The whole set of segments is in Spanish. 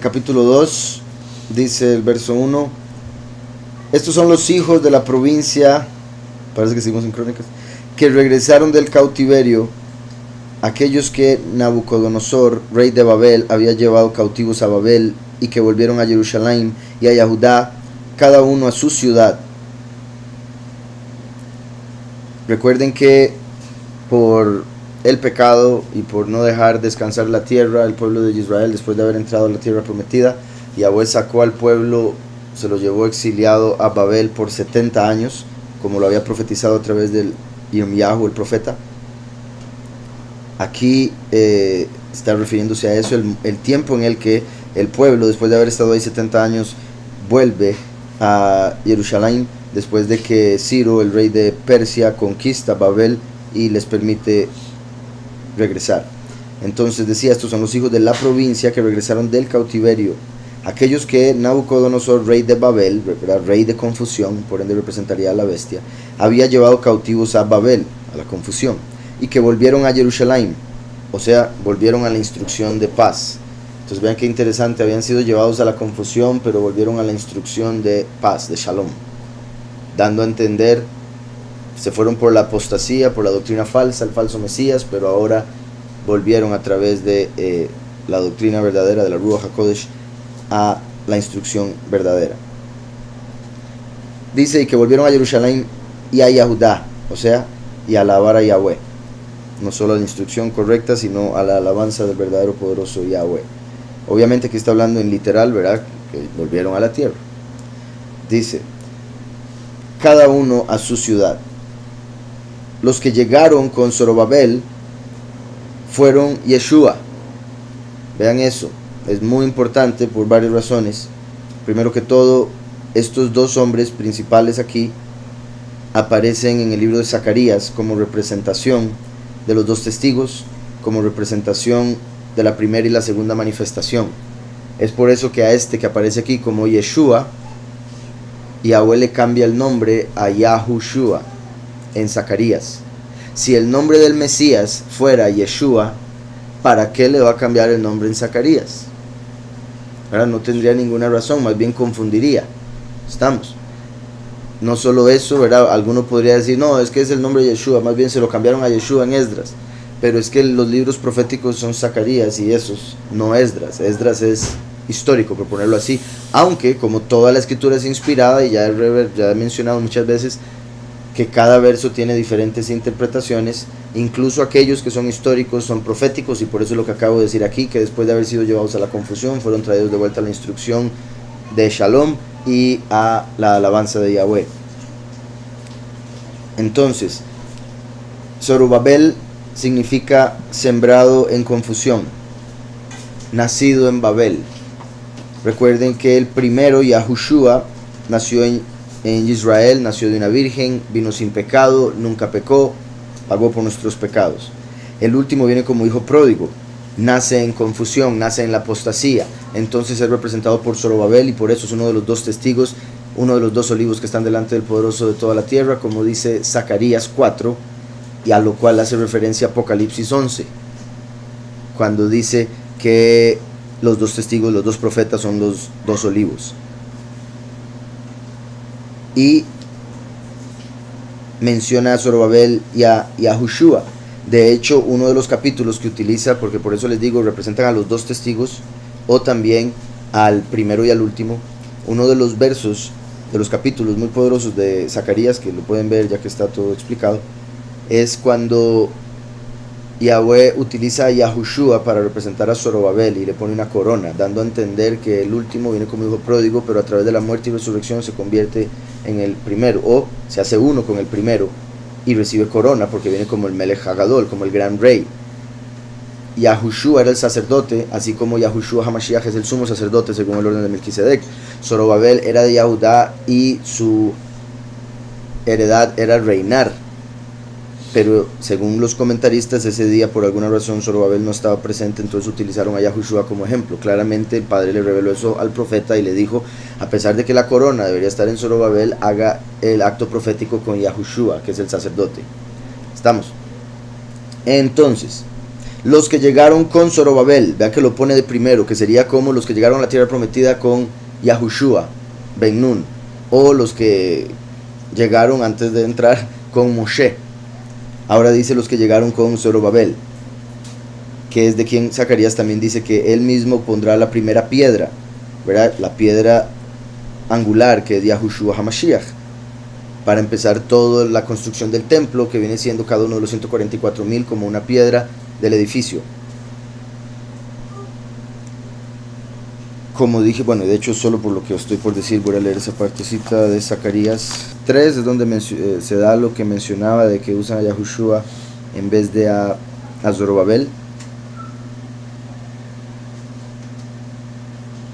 Capítulo 2, dice el verso 1: estos son los hijos de la provincia, parece que seguimos en Crónicas, que regresaron del cautiverio, aquellos que Nabucodonosor, rey de Babel, había llevado cautivos a Babel, y que volvieron a Jerusalén y a Judá, cada uno a su ciudad. Recuerden que por el pecado y por no dejar descansar la tierra, el pueblo de Israel, después de haber entrado a la tierra prometida, Yahweh sacó al pueblo, se lo llevó exiliado a Babel por 70 años, como lo había profetizado a través del Yirmiyahu, el profeta. Aquí está refiriéndose a eso, el tiempo en el que el pueblo, después de haber estado ahí 70 años, vuelve a Jerusalén, después de que Ciro, el rey de Persia, conquista Babel y les permite regresar. Entonces decía, estos son los hijos de la provincia que regresaron del cautiverio, aquellos que Nabucodonosor, rey de Babel, rey de confusión, por ende representaría a la bestia, había llevado cautivos a Babel, a la confusión, y que volvieron a Jerusalén, o sea, volvieron a la instrucción de paz. Entonces vean qué interesante, habían sido llevados a la confusión, pero volvieron a la instrucción de paz, de Shalom, dando a entender, se fueron por la apostasía, por la doctrina falsa, el falso Mesías, pero ahora volvieron a través de la doctrina verdadera de la Ruach HaKodesh a la instrucción verdadera. Dice, y que volvieron a Jerusalén y a Yahudá, o sea, y a alabar a Yahweh, no solo a la instrucción correcta, sino a la alabanza del verdadero poderoso Yahweh. Obviamente aquí está hablando en literal, ¿verdad? Que volvieron a la tierra. Dice, cada uno a su ciudad. Los que llegaron con Zorobabel fueron Yeshua. Vean eso, es muy importante por varias razones. Primero que todo, estos dos hombres principales aquí aparecen en el libro de Zacarías como representación de los dos testigos, como representación de la primera y la segunda manifestación. Es por eso que a este que aparece aquí como Yeshua, Yahweh le cambia el nombre a Yahushua en Zacarías. Si el nombre del Mesías fuera Yeshua, ¿para qué le va a cambiar el nombre en Zacarías? Ahora no tendría ninguna razón, más bien confundiría. ¿Estamos? No solo eso, ¿verdad? Alguno podría decir, no, es que es el nombre de Yeshua, más bien se lo cambiaron a Yeshua en Esdras. Pero es que los libros proféticos son Zacarías y esos, no Esdras. Esdras es histórico, por ponerlo así. Aunque, como toda la escritura es inspirada, y ya he mencionado muchas veces que cada verso tiene diferentes interpretaciones, incluso aquellos que son históricos son proféticos, y por eso es lo que acabo de decir aquí, que después de haber sido llevados a la confusión, fueron traídos de vuelta a la instrucción de Shalom y a la alabanza de Yahweh. Entonces, Zorobabel significa sembrado en confusión, nacido en Babel. Recuerden que el primero, Yahushua, nació en Israel, nació de una virgen, vino sin pecado, nunca pecó, pagó por nuestros pecados. El último viene como hijo pródigo, nace en confusión, nace en la apostasía. Entonces es representado por Zorobabel, y por eso es uno de los dos testigos, uno de los dos olivos que están delante del poderoso de toda la tierra, como dice Zacarías 4, y a lo cual hace referencia Apocalipsis 11, cuando dice que los dos testigos, los dos profetas son los dos olivos. Y menciona a Zorobabel y a Yahushua. De hecho, uno de los capítulos que utiliza, porque por eso les digo, representan a los dos testigos, o también al primero y al último, uno de los versos de los capítulos muy poderosos de Zacarías, que lo pueden ver ya que está todo explicado, es cuando Yahweh utiliza a Yahushua para representar a Zorobabel y le pone una corona, dando a entender que el último viene como hijo pródigo, pero a través de la muerte y resurrección se convierte en el primero, o se hace uno con el primero y recibe corona porque viene como el Melech Hagadol, como el gran rey. Yahushua era el sacerdote, así como Yahushua HaMashiach es el sumo sacerdote según el orden de Melquisedec. Zorobabel era de Yahudá y su heredad era reinar. Pero según los comentaristas, ese día por alguna razón Zorobabel no estaba presente, entonces utilizaron a Yahushua como ejemplo. Claramente el Padre le reveló eso al profeta y le dijo, a pesar de que la corona debería estar en Zorobabel, haga el acto profético con Yahushua, que es el sacerdote. ¿Estamos? Entonces, Los que llegaron con Zorobabel, vean que lo pone de primero, que sería como los que llegaron a la tierra prometida con Yahushua ben Nun, o los que llegaron antes de entrar con Moshe. Ahora dice los que llegaron con Zorobabel, que es de quien Zacarías también dice que él mismo pondrá la primera piedra, ¿verdad? La piedra angular, que es Yahushua HaMashiach, para empezar toda la construcción del templo, que viene siendo cada uno de los 144,000 como una piedra del edificio. Como dije, bueno, de hecho solo por lo que estoy por decir voy a leer esa partecita de Zacarías 3, es donde se da lo que mencionaba de que usan a Yahushua en vez de a Zorobabel.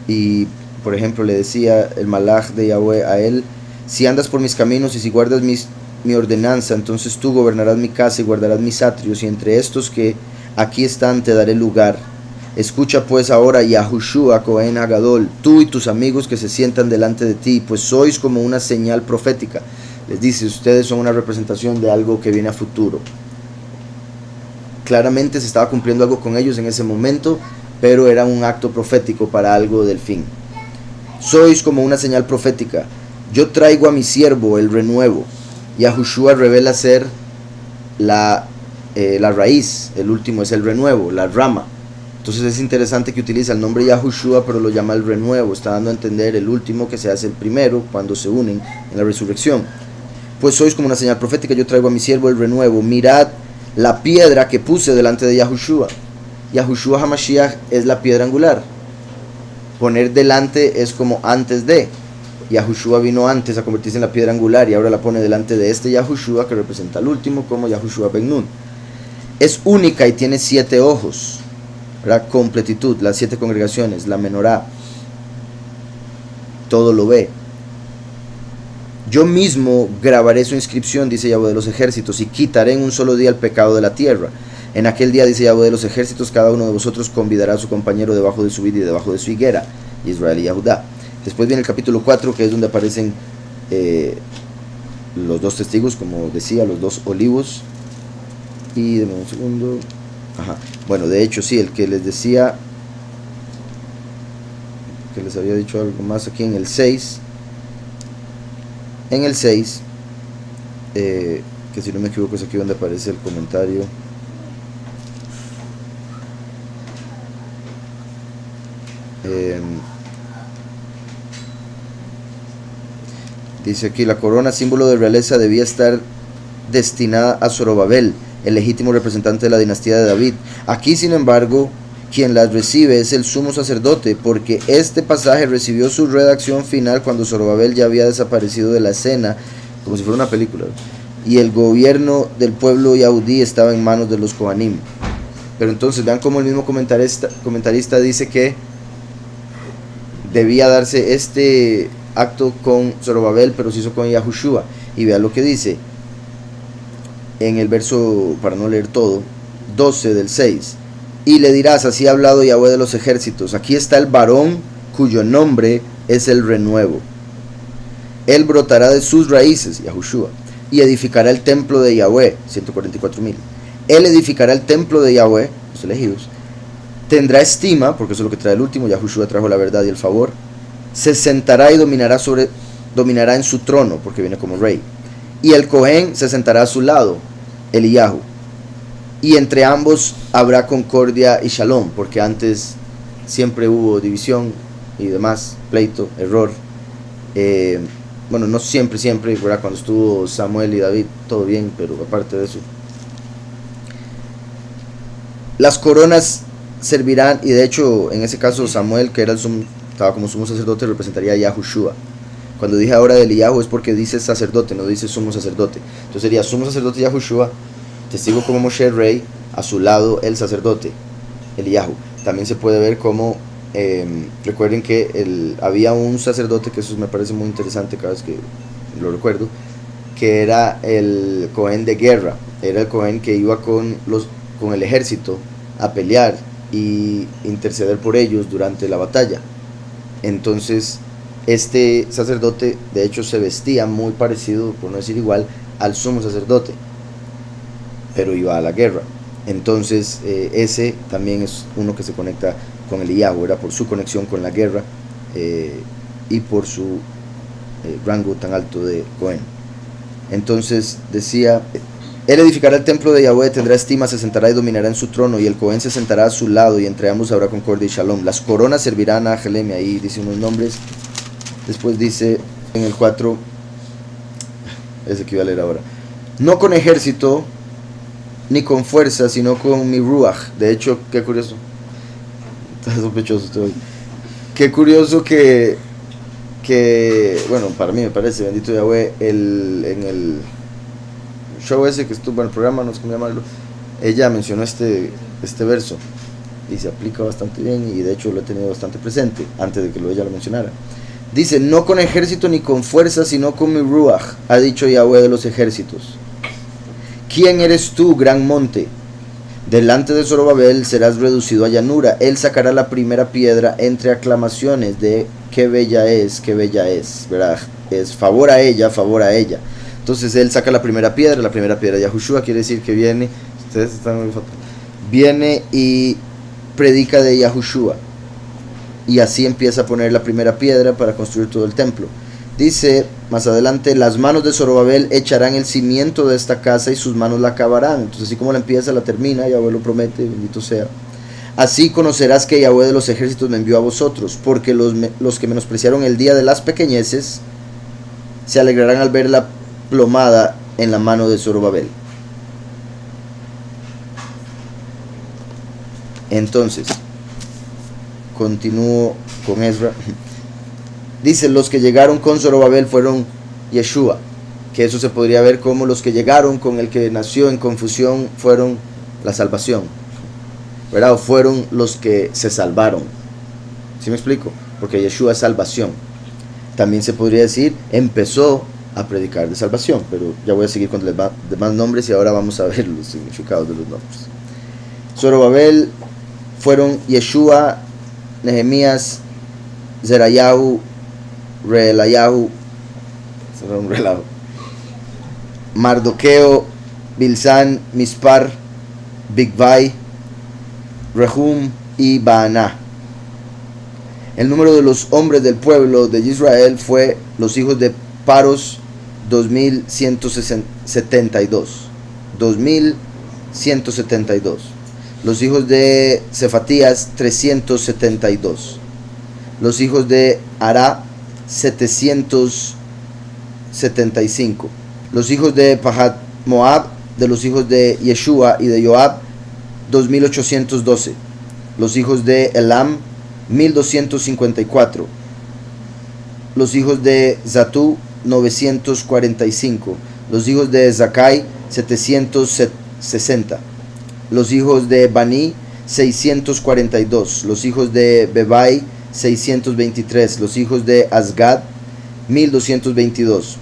Y por ejemplo le decía el malaj de Yahweh a él: si andas por mis caminos y si guardas mi ordenanza, entonces tú gobernarás mi casa y guardarás mis atrios, y entre estos que aquí están te daré lugar. Escucha pues ahora, Yahushua Cohen Hagadol, tú y tus amigos que se sientan delante de ti, pues sois como una señal profética. Les dice, ustedes son una representación de algo que viene a futuro. Claramente se estaba cumpliendo algo con ellos en ese momento, pero era un acto profético para algo del fin. Sois como una señal profética. Yo traigo a mi siervo el renuevo. Yahushua revela ser la raíz, el último es el renuevo, la rama. Entonces es interesante que utiliza el nombre Yahushua, pero lo llama el renuevo. Está dando a entender el último que se hace el primero cuando se unen en la resurrección. Pues sois como una señal profética, yo traigo a mi siervo el renuevo. Mirad la piedra que puse delante de Yahushua. Yahushua HaMashiach es la piedra angular. Poner delante es como antes de. Yahushua vino antes a convertirse en la piedra angular y ahora la pone delante de este Yahushua que representa al último como Yahushua ben Nun. Es única y tiene 7 ojos. La completitud, las 7 congregaciones, la menorá, todo lo ve. Yo mismo grabaré su inscripción, dice Yahweh de los ejércitos, y quitaré en un solo día el pecado de la tierra. En aquel día, dice Yahweh de los ejércitos, cada uno de vosotros convidará a su compañero debajo de su vid y debajo de su higuera, Israel y Yahudá. Después viene el capítulo 4, que es donde aparecen los 2 testigos, como decía, los 2 olivos. Y denme un segundo. Ajá. Bueno, de hecho sí, el que les decía, que les había dicho algo más aquí en el 6. En el 6, que si no me equivoco es aquí donde aparece el comentario. Dice aquí, la corona, símbolo de realeza, debía estar destinada a Zorobabel, el legítimo representante de la dinastía de David. Aquí, sin embargo, quien las recibe es el sumo sacerdote, porque este pasaje recibió su redacción final cuando Zorobabel ya había desaparecido de la escena, como si fuera una película, y el gobierno del pueblo Yahudí estaba en manos de los Kohanim. Pero entonces vean cómo el mismo comentarista dice que debía darse este acto con Zorobabel, pero se hizo con Yahushua. Y vean lo que dice en el verso, para no leer todo, 12 del 6. Y le dirás, así ha hablado Yahweh de los ejércitos, aquí está el varón cuyo nombre es el renuevo. Él brotará de sus raíces, Yahushua, y edificará el templo de Yahweh, 144,000. Él edificará el templo de Yahweh, los elegidos. Tendrá estima, porque eso es lo que trae el último, Yahushua trajo la verdad y el favor. Se sentará y dominará en su trono, porque viene como rey. Y el Cohen se sentará a su lado, Eliyahu. Y entre ambos habrá concordia y shalom, porque antes siempre hubo división y demás, pleito, error. Bueno, no siempre, ¿verdad? Cuando estuvo Samuel y David, todo bien, pero aparte de eso. Las coronas servirán, y de hecho, en ese caso Samuel, que era estaba como sumo sacerdote, representaría a Yahushua. Cuando dije ahora de Eliyahu es porque dice sacerdote, no dice sumo sacerdote. Entonces sería sumo sacerdote Yahushua, testigo como Moshe rey, a su lado el sacerdote, Eliyahu. También se puede ver como, recuerden que había un sacerdote, que eso me parece muy interesante cada vez que lo recuerdo, que era el Cohen de guerra, era el Cohen que iba con el ejército a pelear y interceder por ellos durante la batalla. Entonces este sacerdote de hecho se vestía muy parecido, por no decir igual, al sumo sacerdote, pero iba a la guerra. Entonces ese también es uno que se conecta con Eliyahu, ¿verdad? Por su conexión con la guerra y por su rango tan alto de Cohen. Entonces decía: él edificará el templo de Yahweh, tendrá estima, se sentará y dominará en su trono, y el Cohen se sentará a su lado, y entre ambos habrá concordia y shalom. Las coronas servirán a Jelem. Ahí dice unos nombres. Después dice en el 4, ese que iba a leer ahora: no con ejército ni con fuerza, sino con mi ruach. De hecho, qué curioso, está sospechoso estoy. Qué curioso que bueno, para mí me parece, bendito Yahweh, en el show ese que estuvo en el programa, no sé cómo llamarlo, ella mencionó este verso y se aplica bastante bien, y de hecho lo he tenido bastante presente antes de que ella lo mencionara. Dice: no con ejército ni con fuerza, sino con mi ruach, ha dicho Yahweh de los ejércitos. ¿Quién eres tú, gran monte? Delante de Zorobabel serás reducido a llanura. Él sacará la primera piedra entre aclamaciones de qué bella es, ¿verdad? Es favor a ella, favor a ella. Entonces él saca la primera piedra Yahushua, quiere decir que viene, ustedes están muy foto, viene y predica de Yahushua, y así empieza a poner la primera piedra para construir todo el templo. Dice más adelante: las manos de Zorobabel echarán el cimiento de esta casa y sus manos la acabarán. Entonces así como la empieza, la termina. Yahweh lo promete, bendito sea. Así conocerás que Yahweh de los ejércitos me envió a vosotros, porque los que menospreciaron el día de las pequeñeces se alegrarán al ver la plomada en la mano de Zorobabel. Entonces continúo con Ezra. Dice: los que llegaron con Zorobabel fueron Yeshua, que eso se podría ver como los que llegaron con el que nació en confusión fueron la salvación, ¿verdad? O fueron los que se salvaron. ¿Sí me explico? Porque Yeshua es salvación. También se podría decir: empezó a predicar de salvación, pero ya voy a seguir con los demás nombres, y ahora vamos a ver los significados de los nombres. Zorobabel fueron Yeshua, Nehemías, Zerayahu, Reelayahu, Mardoqueo, Bilsán, Mispar, Bigvai, Rehum y Baaná. El número de los hombres del pueblo de Israel fue los hijos de Paros 2172. 2172. Los hijos de Cefatías 372. Los hijos de Ará 775. Los hijos de Pahat Moab, de los hijos de Yeshua y de Joab 2812. Los hijos de Elam 1254. Los hijos de Zatú 945. Los hijos de Zakai 760. Los hijos de Bani 642. Los hijos de Bebai 623. Los hijos de Asgad 1222.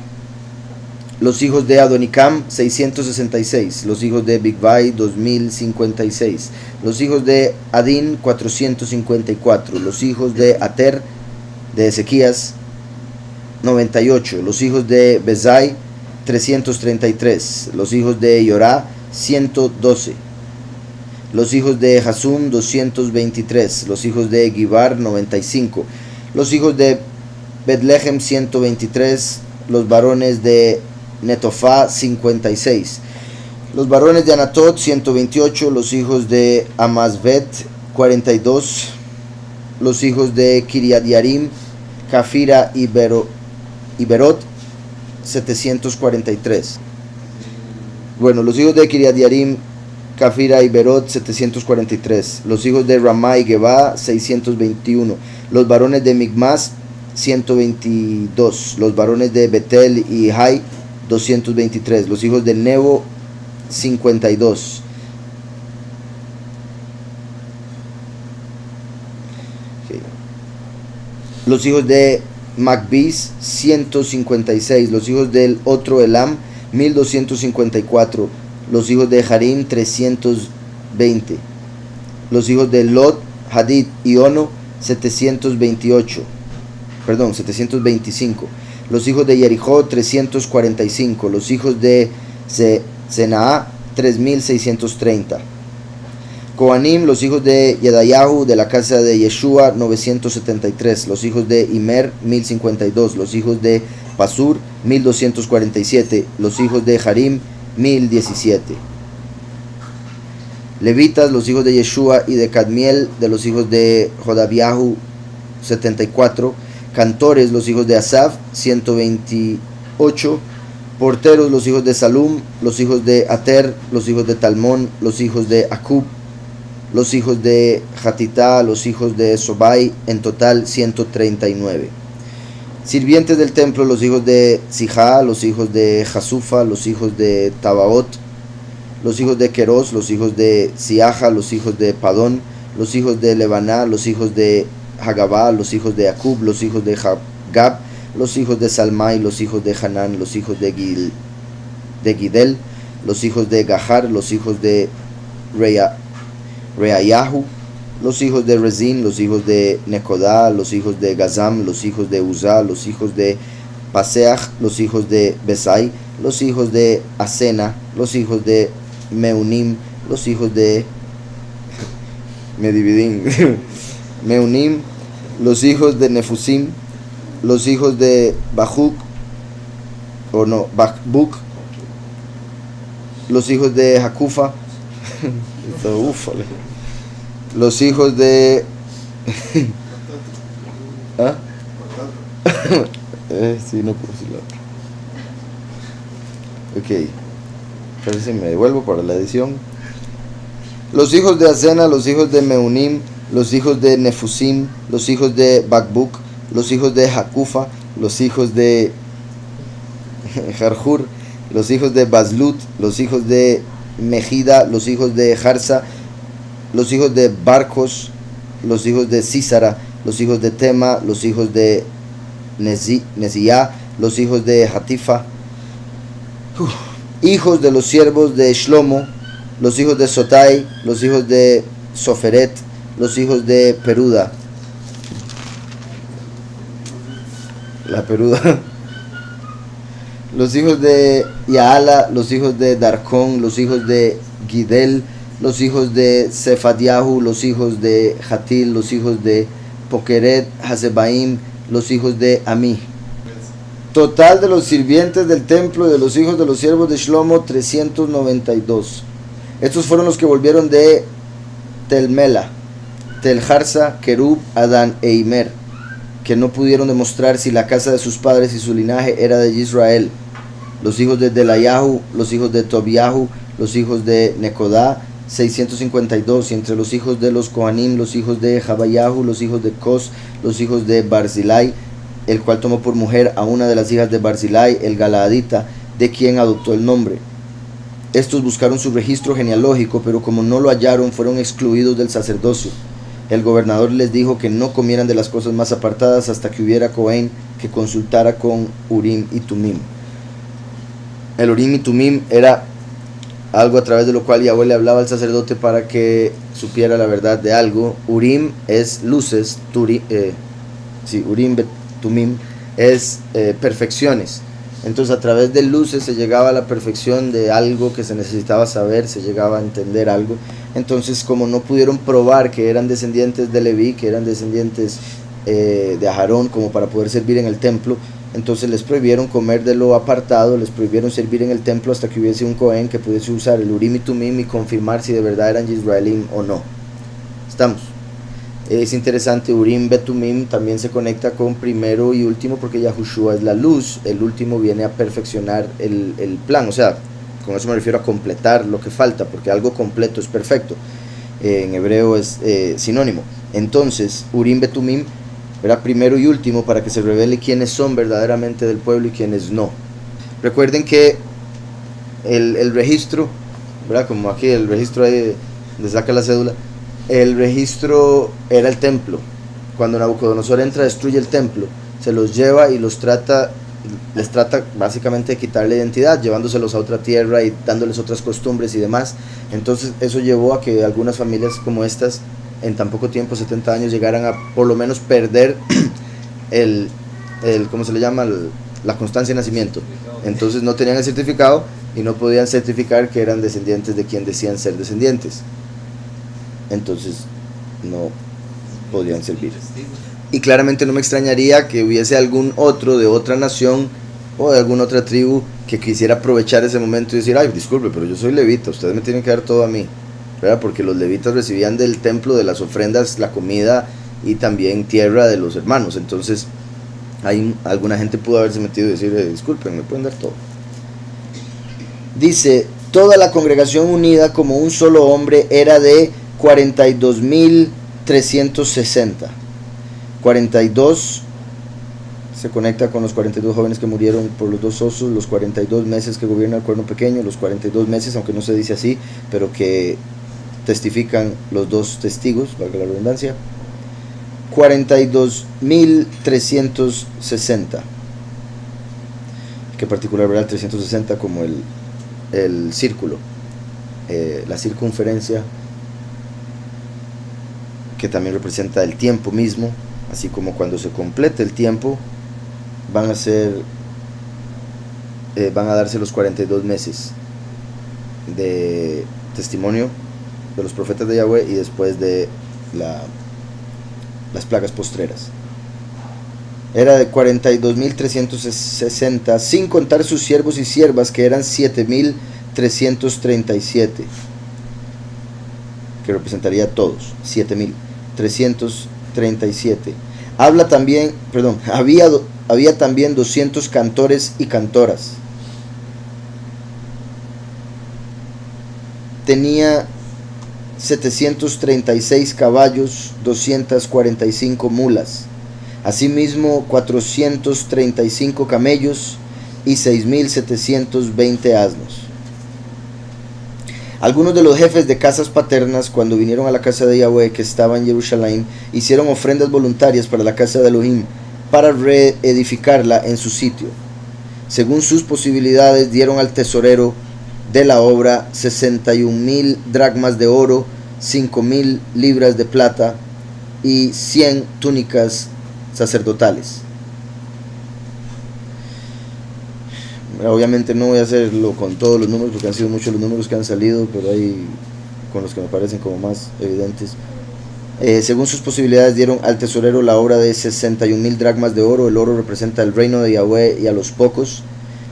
Los hijos de Adonicam 666. Los hijos de Bigvai 2056. Los hijos de Adin 454. Los hijos de Ater de Ezequías 98. Los hijos de Bezai 333. Los hijos de Yorá 112. Los hijos de Hasum 223. Los hijos de Gibar 95. Los hijos de Betlehem 123. Los varones de Netofá 56. Los varones de Anatot 128. Los hijos de Amazbet 42. Los hijos de Kiriat Yarim, Cafira y Berot 743. Bueno, los hijos de Kiriat Yarim, Cafira y Berot 743. Los hijos de Ramá y Geba 621. Los varones de Migmas 122. Los varones de Betel y Hai 223. Los hijos de Nebo 52. Okay. Los hijos de Macbis 156. Los hijos del otro Elam 1254. Los hijos de Harim 320. Los hijos de Lot, Hadid y Ono 725. Los hijos de Jericó 345. Los hijos de Senaa 3630. Kohanim, los hijos de Yedayahu, de la casa de Yeshua, 973. Los hijos de Imer, 1052. Los hijos de Pasur, 1247. Los hijos de Harim, 1017. Levitas, los hijos de Yeshua y de Cadmiel, de los hijos de Jodaviahu, 74. Cantores, los hijos de Asaf, 128. Porteros, los hijos de Salum, los hijos de Ater, los hijos de Talmón, los hijos de Acub, los hijos de Hatitá, los hijos de Sobai, en total 139. Sirvientes del templo, los hijos de Sijá, los hijos de Jasufa, los hijos de Tabaot, los hijos de Queros, los hijos de Siaja, los hijos de Padón, los hijos de Lebaná, los hijos de Hagabá, los hijos de Acub, los hijos de Gab, los hijos de Salmai, los hijos de Hanán, los hijos de Gidel, los hijos de Gahar, los hijos de Reayahu, los hijos de Rezin, los hijos de Necodá, los hijos de Gazam, los hijos de Uzá, los hijos de Paseach, los hijos de Besai, los hijos de Asena, los hijos de Meunim, los hijos de Meunim, los hijos de Nefusim, los hijos de Bakbuk, los hijos de Hakufa, los hijos de ¿ah? Sí, no puedo decirlo. Ok, parece que me devuelvo para la edición. Los hijos de Asena, los hijos de Meunim, los hijos de Nefusim, los hijos de Bakbuk, los hijos de Hakufa, los hijos de Jarjur, los hijos de Bazlut, los hijos de Mejida, los hijos de Jarsa, los hijos de Barcos, los hijos de Sísara, los hijos de Tema, los hijos de Neziyá, los hijos de Hatifa, hijos de los siervos de Shlomo, los hijos de Sotai, los hijos de Soferet, los hijos de Peruda, los hijos de Yaala, los hijos de Darcón, los hijos de Gidel, los hijos de Sefadiahu, los hijos de Hatil, los hijos de Pokeret, Hasebaim, los hijos de Amí. Total de los sirvientes del templo y de los hijos de los siervos de Shlomo, 392. Estos fueron los que volvieron de Telmela, Telharsa, Kerub, Adán e Imer, que no pudieron demostrar si la casa de sus padres y su linaje era de Israel. Los hijos de Delayahu, los hijos de Tobiahu, los hijos de Necodá, 652. Y entre los hijos de los Kohanim, los hijos de Jabayahu, los hijos de Cos, los hijos de Barzilai, el cual tomó por mujer a una de las hijas de Barzilai, el Galaadita, de quien adoptó el nombre. Estos buscaron su registro genealógico, pero como no lo hallaron, fueron excluidos del sacerdocio. El gobernador les dijo que no comieran de las cosas más apartadas hasta que hubiera Cohen que consultara con Urim y Tumim. El Urim y Tumim era algo a través de lo cual Yahweh le hablaba al sacerdote para que supiera la verdad de algo. Urim es luces, Urim Tumim es perfecciones. Entonces a través de luces se llegaba a la perfección de algo que se necesitaba saber, se llegaba a entender algo. Entonces, como no pudieron probar que eran descendientes de Leví, que eran descendientes de Aharón, como para poder servir en el templo, entonces les prohibieron comer de lo apartado, les prohibieron servir en el templo hasta que hubiese un Cohen que pudiese usar el Urim y Tumim y confirmar si de verdad eran Yisraelim o no. ¿Estamos? Es interesante, Urim Betumim también se conecta con primero y último porque Yahushua es la luz, el último viene a perfeccionar el plan, o sea, con eso me refiero a completar lo que falta, porque algo completo es perfecto, en hebreo es sinónimo. Entonces, Urim Betumim era primero y último para que se revele quiénes son verdaderamente del pueblo y quiénes no. Recuerden que el registro, ¿verdad? Como aquí el registro ahí le saca la cédula, el registro era el templo. Cuando Nabucodonosor entra, destruye el templo, se los lleva y les trata básicamente de quitar la identidad, llevándoselos a otra tierra y dándoles otras costumbres y demás. Entonces eso llevó a que algunas familias como estas en tan poco tiempo, 70 años, llegaran a por lo menos perder ¿cómo se le llama? La constancia de nacimiento. Entonces no tenían el certificado y no podían certificar que eran descendientes de quien decían ser descendientes. entonces no podrían servir. Y claramente no me extrañaría que hubiese algún otro de otra nación o de alguna otra tribu que quisiera aprovechar ese momento y decir, ay, disculpe, pero yo soy levita, ustedes me tienen que dar todo a mí, ¿verdad? Porque los levitas recibían del templo, de las ofrendas, la comida y también tierra de los hermanos. Entonces alguna gente pudo haberse metido y decir, disculpen, me pueden dar todo. Dice, toda la congregación unida como un solo hombre era de 42.360. 42 se conecta con los 42 jóvenes que murieron por los dos osos, los 42 meses que gobierna el cuerno pequeño, los 42 meses, aunque no se dice así, pero que testifican los dos testigos, valga la redundancia. 42.360. Que particular verá el 360 como el círculo, la circunferencia, que también representa el tiempo mismo, así como cuando se complete el tiempo van a darse los 42 meses de testimonio de los profetas de Yahweh y después de las plagas postreras. Era de 42.360, sin contar sus siervos y siervas, que eran 7.337, que representaría a todos. 7.337. Había también 200 cantores y cantoras. Tenía 736 caballos, 245 mulas. Asimismo, 435 camellos y 6.720 asnos. Algunos de los jefes de casas paternas, cuando vinieron a la casa de Yahweh que estaba en Jerusalén, hicieron ofrendas voluntarias para la casa de Elohim, para reedificarla en su sitio. Según sus posibilidades, dieron al tesorero de la obra 61.000 dracmas de oro, 5.000 libras de plata y 100 túnicas sacerdotales. Obviamente no voy a hacerlo con todos los números porque han sido muchos los números que han salido, pero hay con los que me parecen como más evidentes. Según sus posibilidades dieron al tesorero la obra de 61.000 dracmas de oro. El oro representa el reino de Yahweh y a los pocos.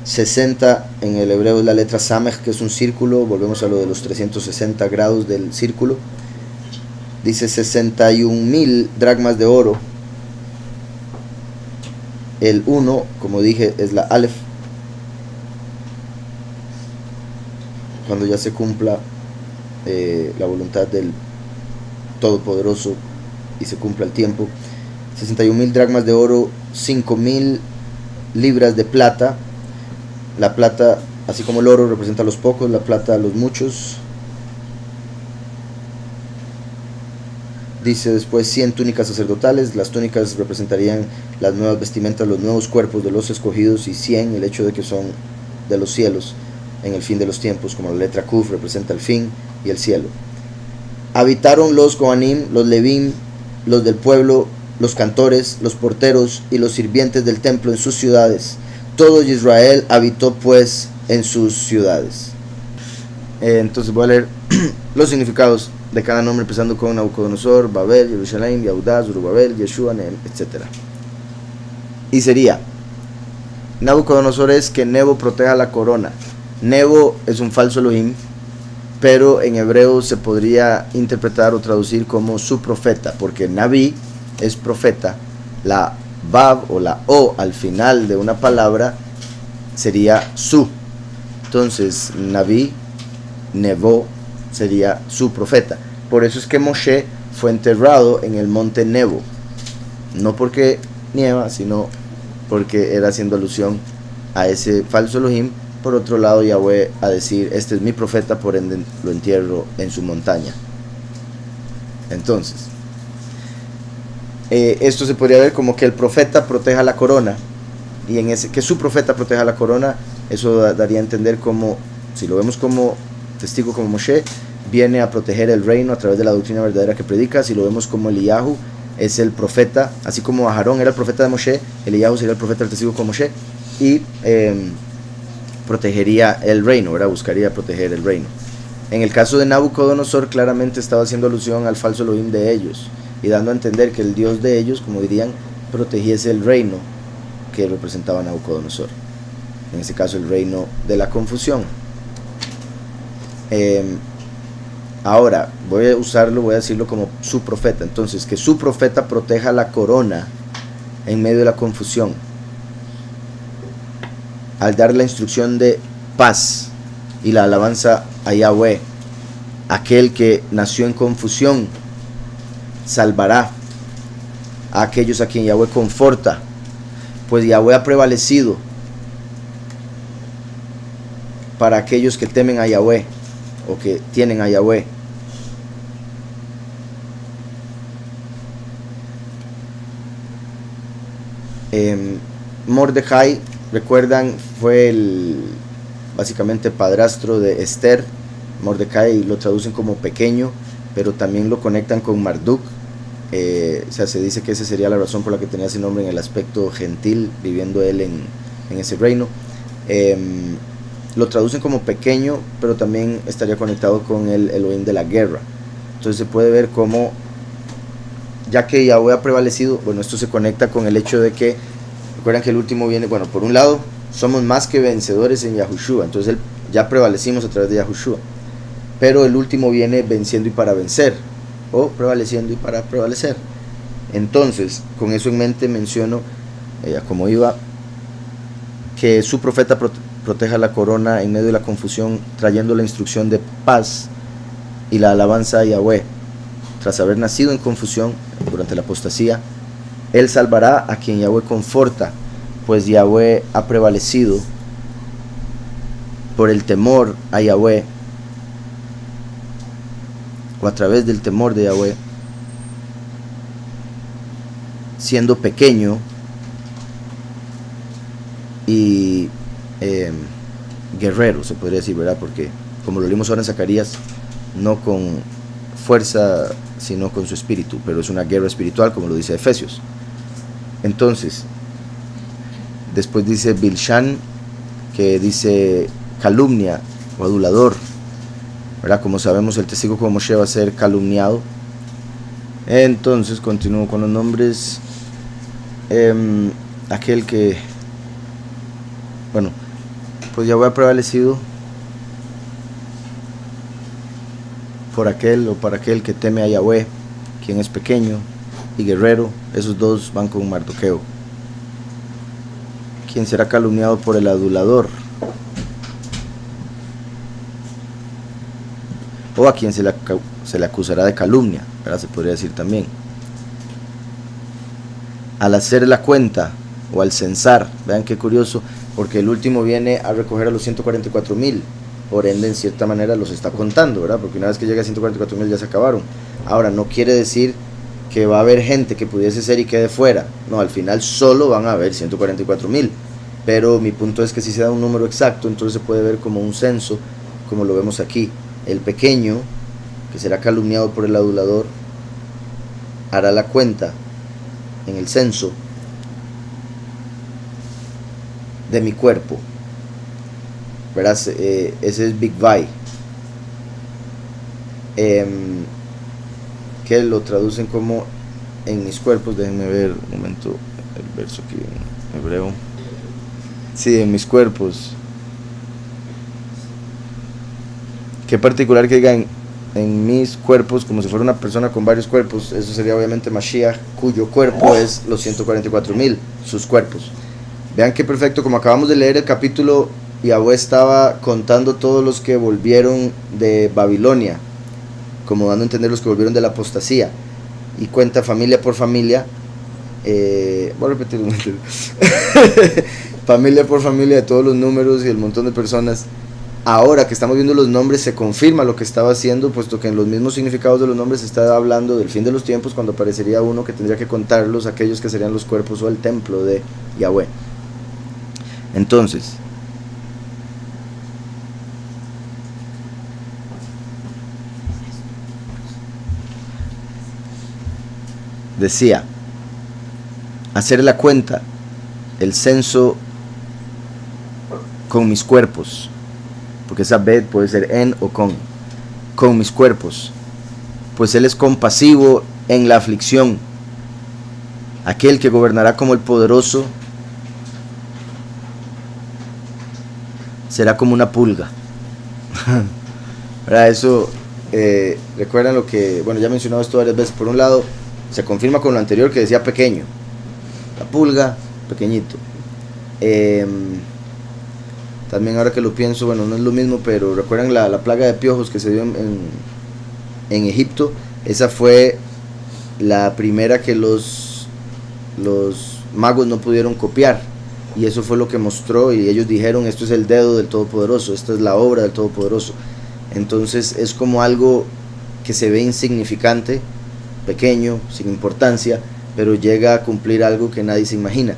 60 en el hebreo es la letra Samech, que es un círculo. Volvemos a lo de los 360 grados del círculo. Dice 61.000 dracmas de oro. El 1, como dije, es la Aleph. Cuando ya se cumpla la voluntad del Todopoderoso y se cumpla el tiempo. 61.000 dracmas de oro, 5.000 libras de plata. La plata, así como el oro, representa a los pocos, la plata a los muchos. Dice después 100 túnicas sacerdotales. Las túnicas representarían las nuevas vestimentas, los nuevos cuerpos de los escogidos, y 100 el hecho de que son de los cielos en el fin de los tiempos, como la letra Kuf representa el fin y el cielo. Habitaron los Kohanim, los Levim, los del pueblo, los cantores, los porteros y los sirvientes del templo en sus ciudades. Todo Israel habitó pues en sus ciudades. Entonces voy a leer los significados de cada nombre, empezando con Nabucodonosor, Babel, Jerusalén, Yehudá, Zorobabel, Yeshua, Nehem, etc. Y sería: Nabucodonosor es que Nebo proteja la corona. Nebo es un falso Elohim, pero en hebreo se podría interpretar o traducir como su profeta, porque Naví es profeta. La Vav o la O al final de una palabra sería su. Entonces Naví, Nebo, sería su profeta. Por eso es que Moshe fue enterrado en el monte Nebo, no porque nieva, sino porque era haciendo alusión a ese falso Elohim. Por otro lado, Yahweh a decir: este es mi profeta, por ende lo entierro en su montaña. Entonces, esto se podría ver como que el profeta proteja la corona, y en ese que su profeta proteja la corona, eso daría a entender como, si lo vemos como testigo, como Moshe, viene a proteger el reino a través de la doctrina verdadera que predica. Si lo vemos como Eliyahu, es el profeta, así como Aarón era el profeta de Moshe, Eliyahu sería el profeta del testigo como Moshe, y protegería el reino, ¿verdad? Buscaría proteger el reino. En el caso de Nabucodonosor, claramente estaba haciendo alusión al falso Elohim de ellos, y dando a entender que el Dios de ellos, como dirían, protegiese el reino que representaba Nabucodonosor. En ese caso, el reino de la confusión. Ahora, voy a decirlo como su profeta. Entonces, que su profeta proteja la corona en medio de la confusión, al dar la instrucción de paz y la alabanza a Yahweh. Aquel que nació en confusión salvará a aquellos a quien Yahweh conforta, pues Yahweh ha prevalecido para aquellos que temen a Yahweh o que tienen a Yahweh. Mordecai, recuerdan, fue básicamente padrastro de Esther. Mordecai lo traducen como pequeño, pero también lo conectan con Marduk. O sea, se dice que esa sería la razón por la que tenía ese nombre en el aspecto gentil, viviendo él en ese reino. Lo traducen como pequeño, pero también estaría conectado con el Elohim de la guerra. Entonces se puede ver cómo, ya que Yahweh ha prevalecido, bueno, esto se conecta con el hecho de que, recuerdan que el último viene, bueno, por un lado, somos más que vencedores en Yahushua, entonces ya prevalecimos a través de Yahushua, pero el último viene venciendo y para vencer, o prevaleciendo y para prevalecer. Entonces, con eso en mente menciono, como iba, que su profeta proteja la corona en medio de la confusión, trayendo la instrucción de paz y la alabanza a Yahweh. Tras haber nacido en confusión durante la apostasía, él salvará a quien Yahweh conforta, pues Yahweh ha prevalecido por el temor a Yahweh, o a través del temor de Yahweh, siendo pequeño y guerrero, se podría decir, ¿verdad? Porque como lo leímos ahora en Zacarías, no con fuerza sino con su espíritu, pero es una guerra espiritual, como lo dice Efesios. Entonces, después dice Bilshan, que dice calumnia o adulador, ¿verdad? Como sabemos, el testigo como Moshe va a ser calumniado. Entonces continúo con los nombres. Aquel que, bueno, pues Yahweh ha prevalecido por aquel o para aquel que teme a Yahweh, quien es pequeño y guerrero. Esos dos van con Mardoqueo. Quien será calumniado por el adulador, o a quien se le acusará de calumnia, ¿verdad? Se podría decir también. Al hacer la cuenta o al censar, vean qué curioso, porque el último viene a recoger a los 144,000, por ende en cierta manera los está contando, ¿verdad? Porque una vez que llega a 144,000 ya se acabaron. Ahora, no quiere decir que va a haber gente que pudiese ser y quede fuera, no, al final solo van a haber 144,000, pero mi punto es que si se da un número exacto, entonces se puede ver como un censo, como lo vemos aquí. El pequeño, que será calumniado por el adulador, hará la cuenta en el censo de mi cuerpo, verás, ese es Big Vai, que lo traducen como en mis cuerpos. Déjenme ver un momento el verso aquí en hebreo. Sí, en mis cuerpos. Qué particular que digan en mis cuerpos, como si fuera una persona con varios cuerpos. Eso sería obviamente Mashiach, cuyo cuerpo es los 144,000, sus cuerpos. Vean qué perfecto, como acabamos de leer el capítulo, Yahweh estaba contando todos los que volvieron de Babilonia, como dando a entender los que volvieron de la apostasía, y cuenta familia por familia. Voy a repetir un momento. Familia por familia de todos los números y el montón de personas. Ahora que estamos viendo los nombres, se confirma lo que estaba haciendo, puesto que en los mismos significados de los nombres se está hablando del fin de los tiempos, cuando aparecería uno que tendría que contarlos, aquellos que serían los cuerpos o el templo de Yahweh. Entonces, decía, hacer la cuenta, el censo con mis cuerpos, porque esa bet puede ser en o con, con mis cuerpos, pues Él es compasivo en la aflicción. Aquel que gobernará como el poderoso será como una pulga. ¿Verdad? Eso, recuerdan lo que, bueno, ya he mencionado esto varias veces. Por un lado, se confirma con lo anterior que decía pequeño. La pulga, pequeñito. También ahora que lo pienso, bueno, no es lo mismo, pero recuerdan la plaga de piojos que se dio en Egipto. Esa fue la primera que los magos no pudieron copiar, y eso fue lo que mostró, y ellos dijeron: esto es el dedo del Todopoderoso, esta es la obra del Todopoderoso. Entonces es como algo que se ve insignificante, pequeño, sin importancia, pero llega a cumplir algo que nadie se imagina,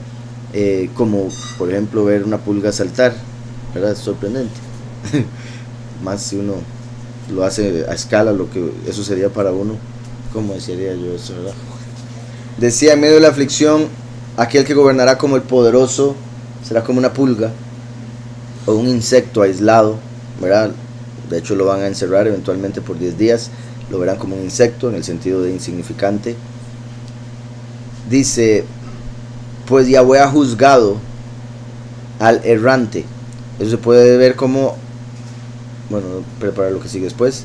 como por ejemplo ver una pulga saltar, ¿verdad? Es sorprendente. Más si uno lo hace a escala, lo que eso sería para uno. ¿Cómo decía yo eso, verdad? Decía: en medio de la aflicción, aquel que gobernará como el poderoso será como una pulga o un insecto aislado, ¿verdad? De hecho lo van a encerrar eventualmente por 10 días, lo verán como un insecto en el sentido de insignificante. Dice: pues Yahweh ha juzgado al errante. Eso se puede ver como, bueno, prepara lo que sigue después,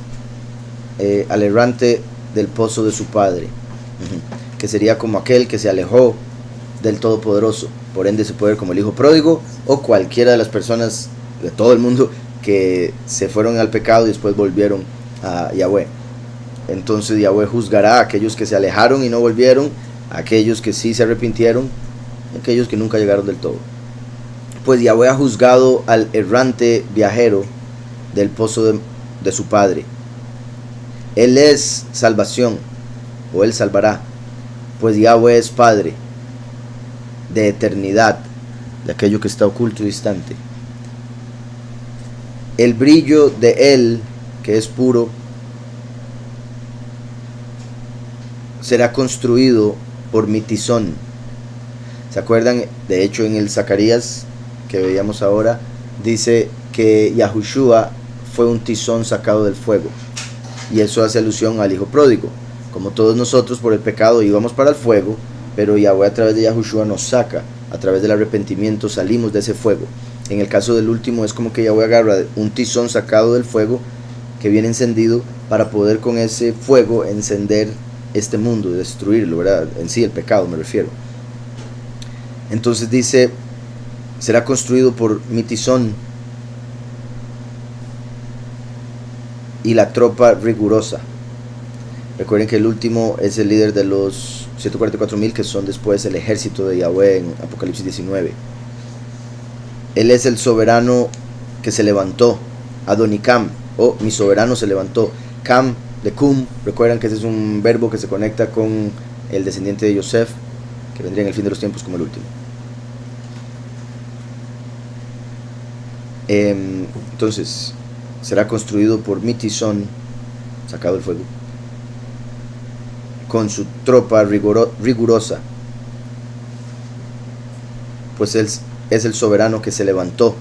al errante del pozo de su padre, que sería como aquel que se alejó del Todopoderoso. Por ende se puede ver como el hijo pródigo, o cualquiera de las personas de todo el mundo que se fueron al pecado y después volvieron a Yahweh. Entonces Yahweh juzgará a aquellos que se alejaron y no volvieron, a aquellos que sí se arrepintieron, a aquellos que nunca llegaron del todo. Pues Yahweh ha juzgado al errante viajero del pozo de su padre. Él es salvación, o Él salvará, pues Yahweh es Padre de eternidad, de aquello que está oculto y distante. El brillo de Él, que es puro, será construido por mi tizón. ¿Se acuerdan? De hecho, en el Zacarías que veíamos ahora, dice que Yahushua fue un tizón sacado del fuego, y eso hace alusión al hijo pródigo. Como todos nosotros por el pecado íbamos para el fuego, pero Yahweh a través de Yahushua nos saca, a través del arrepentimiento salimos de ese fuego. En el caso del último es como que Yahweh agarra un tizón sacado del fuego que viene encendido para poder con ese fuego encender este mundo y destruirlo, ¿verdad? En sí el pecado me refiero. Entonces dice: será construido por mi tizón y la tropa rigurosa. Recuerden que el último es el líder de los 144,000 que son después el ejército de Yahweh en Apocalipsis 19. Él es el soberano que se levantó, Adonicam, o mi soberano se levantó. Cam de cum, recuerdan que ese es un verbo que se conecta con el descendiente de Yosef, que vendría en el fin de los tiempos como el último. Entonces será construido por mi tizón sacado del fuego, con su tropa rigurosa, pues Él es el soberano que se levantó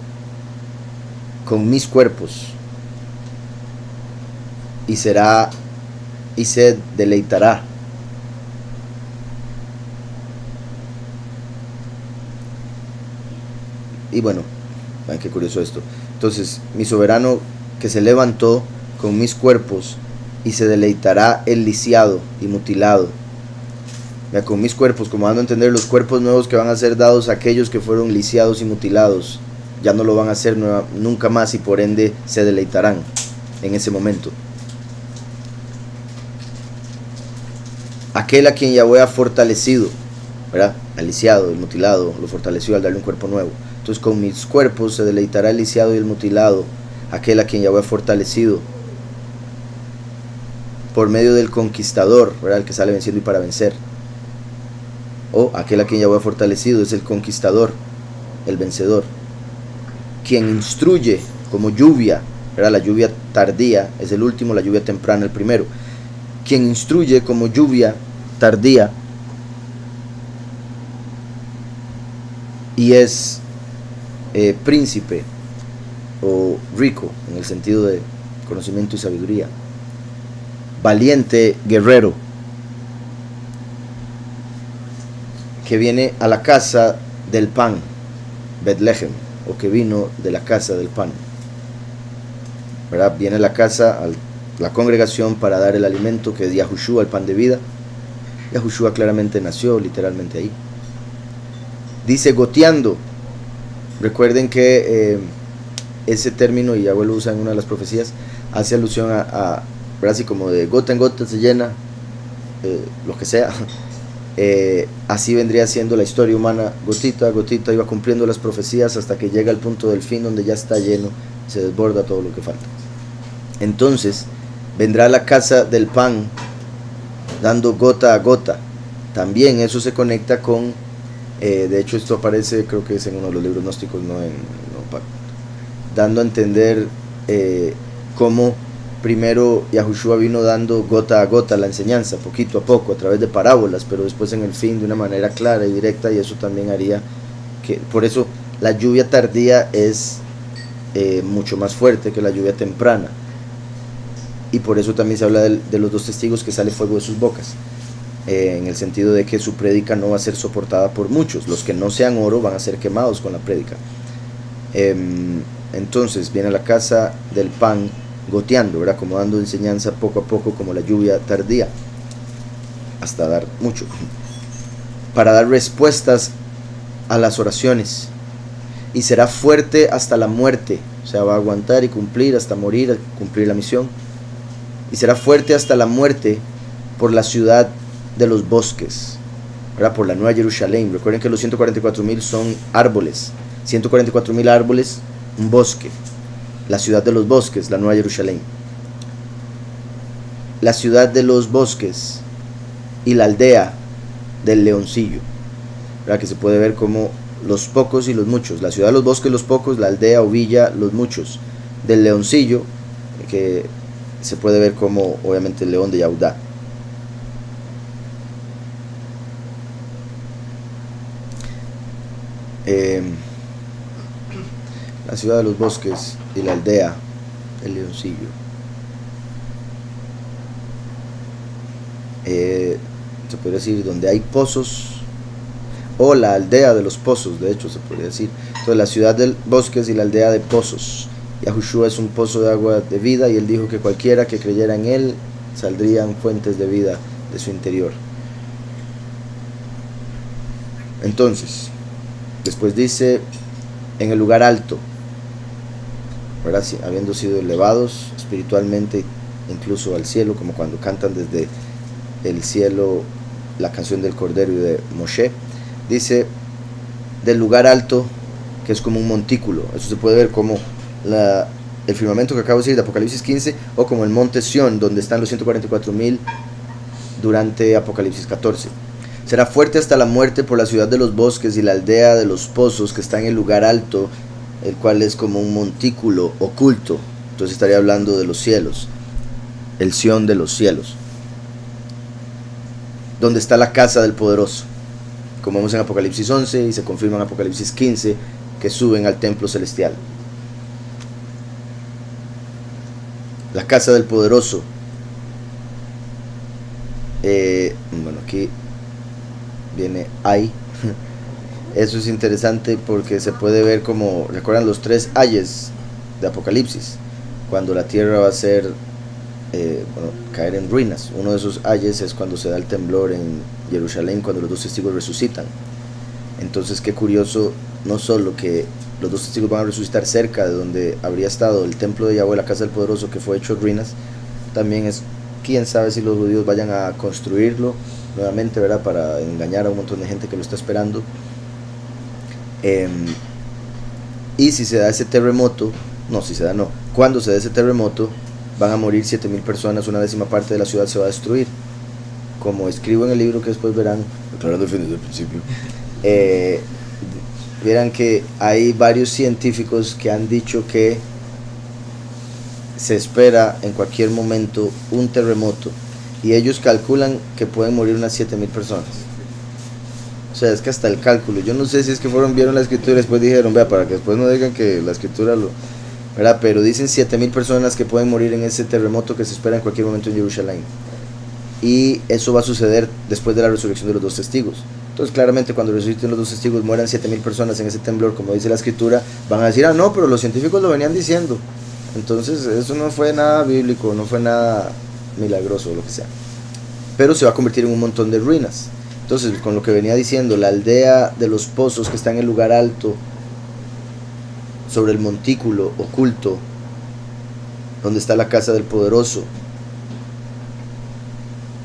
con mis cuerpos, y se deleitará. Y bueno, ay, qué curioso esto. Entonces, mi soberano que se levantó con mis cuerpos, y se deleitará el lisiado y mutilado. Ya, con mis cuerpos, como dando a entender los cuerpos nuevos que van a ser dados a aquellos que fueron lisiados y mutilados, ya no lo van a hacer nunca más, y por ende se deleitarán en ese momento. Aquel a quien Yahweh ha fortalecido, ¿verdad? Al lisiado, el mutilado, lo fortaleció al darle un cuerpo nuevo. Entonces con mis cuerpos se deleitará el lisiado y el mutilado, aquel a quien Yahweh ha fortalecido, por medio del conquistador, ¿verdad? El que sale venciendo y para vencer. O aquel a quien Yahweh ha fortalecido es el conquistador, el vencedor, quien instruye como lluvia, ¿verdad? La lluvia tardía es el último, la lluvia temprana el primero. Quien instruye como lluvia tardía, y es príncipe o rico en el sentido de conocimiento y sabiduría. valiente guerrero, que viene a la casa del pan, Betlehem, o que vino de la casa del pan, ¿verdad? Viene a la casa, a la congregación, para dar el alimento que es Yahushua, el pan de vida. Yahushua claramente nació literalmente ahí. Dice goteando. Recuerden que ese término, y Yahweh lo usa en una de las profecías, hace alusión a ¿verdad? Así como de gota en gota se llena lo que sea. Así vendría siendo la historia humana, gotita a gotita iba cumpliendo las profecías hasta que llega al punto del fin donde ya está lleno, se desborda todo lo que falta. Entonces vendrá a la casa del pan dando gota a gota. También eso se conecta con, de hecho esto aparece, creo que es en uno de los libros gnósticos, dando a entender cómo primero Yahushua vino dando gota a gota la enseñanza, poquito a poco, a través de parábolas, pero después en el fin de una manera clara y directa, y eso también haría que, por eso la lluvia tardía es mucho más fuerte que la lluvia temprana, y por eso también se habla de los dos testigos que sale fuego de sus bocas, en el sentido de que su prédica no va a ser soportada por muchos, los que no sean oro van a ser quemados con la prédica. Entonces viene a la casa del pan goteando, ¿verdad? Como dando enseñanza poco a poco, como la lluvia tardía, hasta dar mucho, para dar respuestas a las oraciones, y será fuerte hasta la muerte, o sea, va a aguantar y cumplir hasta morir, cumplir la misión, y será fuerte hasta la muerte por la ciudad de los bosques, ¿verdad? Por la Nueva Jerusalén. Recuerden que los 144,000 son árboles, 144,000 árboles, un bosque. La ciudad de los bosques, la Nueva Jerusalén. La ciudad de los bosques y la aldea del leoncillo, ¿verdad? Que se puede ver como los pocos y los muchos. La ciudad de los bosques, los pocos, la aldea o villa, los muchos. Del leoncillo, que se puede ver como obviamente el león de Yahudá. La ciudad de los bosques y la aldea del leoncillo. Se podría decir donde hay pozos, o la aldea de los pozos, de hecho se podría decir. Entonces la ciudad de bosques y la aldea de pozos. Yahushua es un pozo de agua de vida, y él dijo que cualquiera que creyera en él saldrían fuentes de vida de su interior. Entonces después dice en el lugar alto, ¿verdad? Habiendo sido elevados espiritualmente incluso al cielo, como cuando cantan desde el cielo la canción del Cordero y de Moshe. Dice del lugar alto, que es como un montículo. Eso se puede ver como el firmamento que acabo de decir de Apocalipsis 15, o como el monte Sión, donde están los 144,000 durante Apocalipsis 14. Será fuerte hasta la muerte por la ciudad de los bosques y la aldea de los pozos, que está en el lugar alto, el cual es como un montículo oculto. Entonces estaría hablando de los cielos, el Sión de los cielos, donde está la casa del poderoso, como vemos en Apocalipsis 11 y se confirma en Apocalipsis 15, que suben al templo celestial. La casa del poderoso, bueno, aquí viene ahí. Eso es interesante porque se puede ver como, recuerdan los 3 ayes de Apocalipsis, cuando la tierra va a ser caer en ruinas. Uno de esos ayes es cuando se da el temblor en Jerusalén, cuando los 2 testigos resucitan. Entonces qué curioso, no solo que los 2 testigos van a resucitar cerca de donde habría estado el templo de Yahweh, la casa del poderoso, que fue hecho ruinas, también es, quién sabe si los judíos vayan a construirlo nuevamente, ¿verdad? Para engañar a un montón de gente que lo está esperando. Y si se da ese terremoto, cuando se da ese terremoto, van a morir 7,000 personas, una 10ª parte de la ciudad se va a destruir. Como escribo en el libro que después verán, aclarando el fin desde el principio, verán que hay varios científicos que han dicho que se espera en cualquier momento un terremoto, y ellos calculan que pueden morir unas 7,000 personas. O sea, es que hasta el cálculo, yo no sé si es que vieron la escritura y después dijeron, vea, para que después no digan que la escritura ¿verdad? Pero dicen 7,000 personas que pueden morir en ese terremoto que se espera en cualquier momento en Jerusalén. Y eso va a suceder después de la resurrección de los dos testigos. Entonces claramente cuando resuciten los dos testigos, mueran 7,000 personas en ese temblor, como dice la escritura, van a decir, ah no, pero los científicos lo venían diciendo. Entonces eso no fue nada bíblico, no fue nada milagroso o lo que sea. Pero se va a convertir en un montón de ruinas. Entonces, con lo que venía diciendo, la aldea de los pozos que está en el lugar alto, sobre el montículo oculto, donde está la casa del poderoso,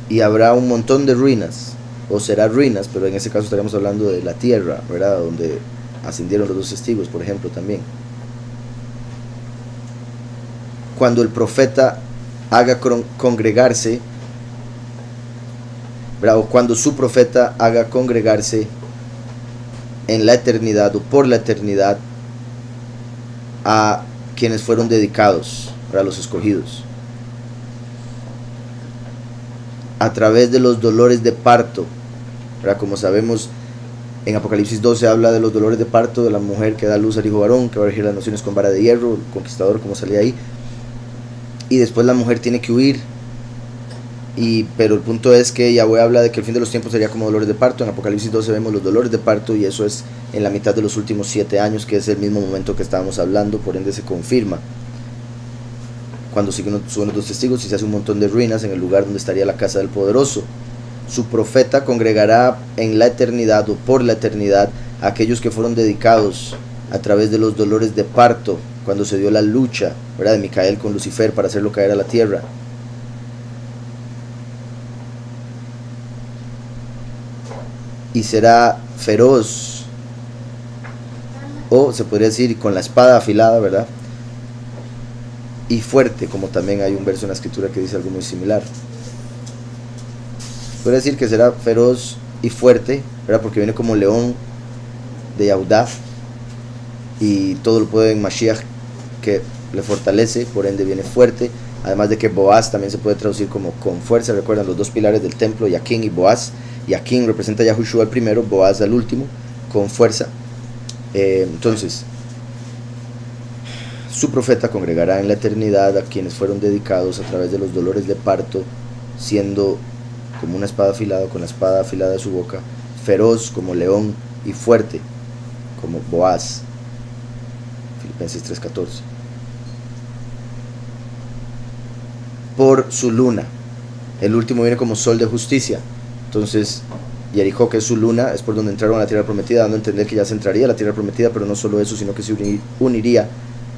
y habrá un montón de ruinas, o será ruinas, pero en ese caso estaríamos hablando de la tierra, ¿verdad? Donde ascendieron los dos testigos, por ejemplo, también. Cuando el profeta haga congregarse, ¿verdad? O cuando su profeta haga congregarse en la eternidad o por la eternidad a quienes fueron dedicados, ¿verdad? Los escogidos, a través de los dolores de parto, ¿verdad? Como sabemos, en Apocalipsis 12 habla de los dolores de parto de la mujer que da luz al hijo varón, que va a regir las naciones con vara de hierro, el conquistador, como salía ahí, y después la mujer tiene que huir. Pero el punto es que Yahweh habla de que el fin de los tiempos sería como dolores de parto. En Apocalipsis 12 vemos los dolores de parto, y eso es en la mitad de los últimos 7 años, que es el mismo momento que estábamos hablando, por ende se confirma cuando suben los dos testigos y se hace un montón de ruinas en el lugar donde estaría la casa del poderoso. Su profeta congregará en la eternidad o por la eternidad a aquellos que fueron dedicados a través de los dolores de parto, cuando se dio la lucha, ¿verdad?, de Micael con Lucifer para hacerlo caer a la tierra. Y será feroz, o se podría decir con la espada afilada, ¿verdad?, y fuerte, como también hay un verso en la escritura que dice algo muy similar. Podría decir que será feroz y fuerte, ¿verdad?, porque viene como león de Yahudá, y todo lo puede en Mashiach, que le fortalece, por ende viene fuerte. Además de que Boaz también se puede traducir como con fuerza. Recuerdan los dos pilares del templo, Yaquín y Boaz. Yaquín representa a Yahushua al primero, Boaz al último, con fuerza. Entonces, su profeta congregará en la eternidad a quienes fueron dedicados a través de los dolores de parto, siendo como una espada afilada, con la espada afilada de su boca, feroz como león y fuerte como Boaz. Filipenses 3:14. Por su luna. El último viene como sol de justicia. Entonces, Jericó, que es su luna, es por donde entraron a la tierra prometida, dando a entender que ya se entraría a la tierra prometida, pero no solo eso, sino que se uniría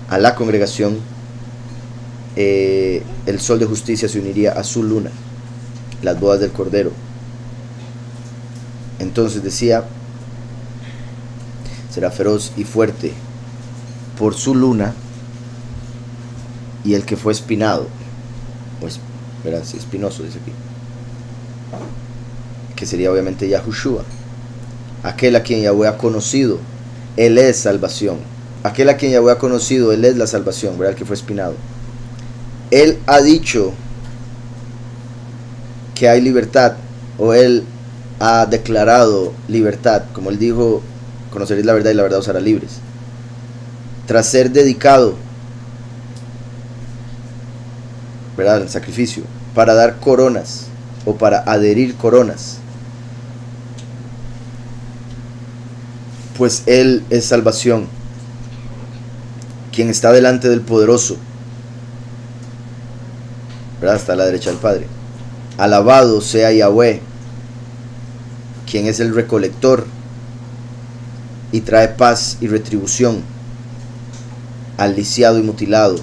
a la congregación. El sol de justicia se uniría a su luna, las bodas del Cordero. Entonces decía, será feroz y fuerte por su luna, y el que fue espinado, pues, verás, espinoso dice aquí, que sería obviamente Yahushua, aquel a quien Yahweh ha conocido, él es salvación. Aquel a quien Yahweh ha conocido, él es la salvación, ¿verdad?, el que fue espinado. Él ha dicho que hay libertad, o él ha declarado libertad, como él dijo, conoceréis la verdad y la verdad os hará libres. Tras ser dedicado, ¿verdad?, el sacrificio, para dar coronas, o para adherir coronas, pues él es salvación, quien está delante del poderoso, ¿verdad?, hasta la derecha del Padre. Alabado sea Yahweh, quien es el recolector y trae paz y retribución al lisiado y mutilado.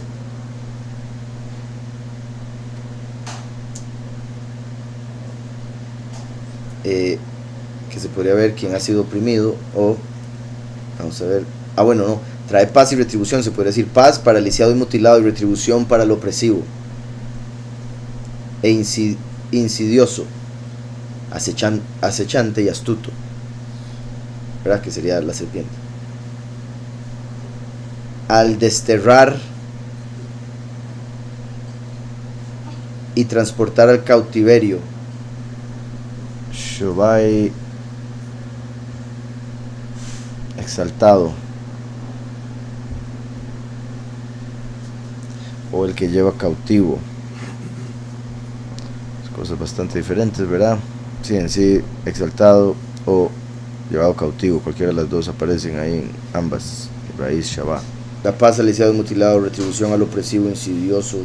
Que se podría ver quien ha sido oprimido, o vamos a ver, bueno, no, trae paz y retribución, se podría decir paz para el lisiado y mutilado, y retribución para el opresivo e insidioso, acechante y astuto, ¿verdad?, que sería la serpiente. Al desterrar y transportar al cautiverio, Shobai exaltado, o el que lleva cautivo. Cosas bastante diferentes, ¿verdad? Sí, en sí, exaltado o llevado cautivo, cualquiera de las dos aparecen ahí en ambas, raíz Shabbat. La paz al lisiado mutilado, retribución al opresivo, insidioso,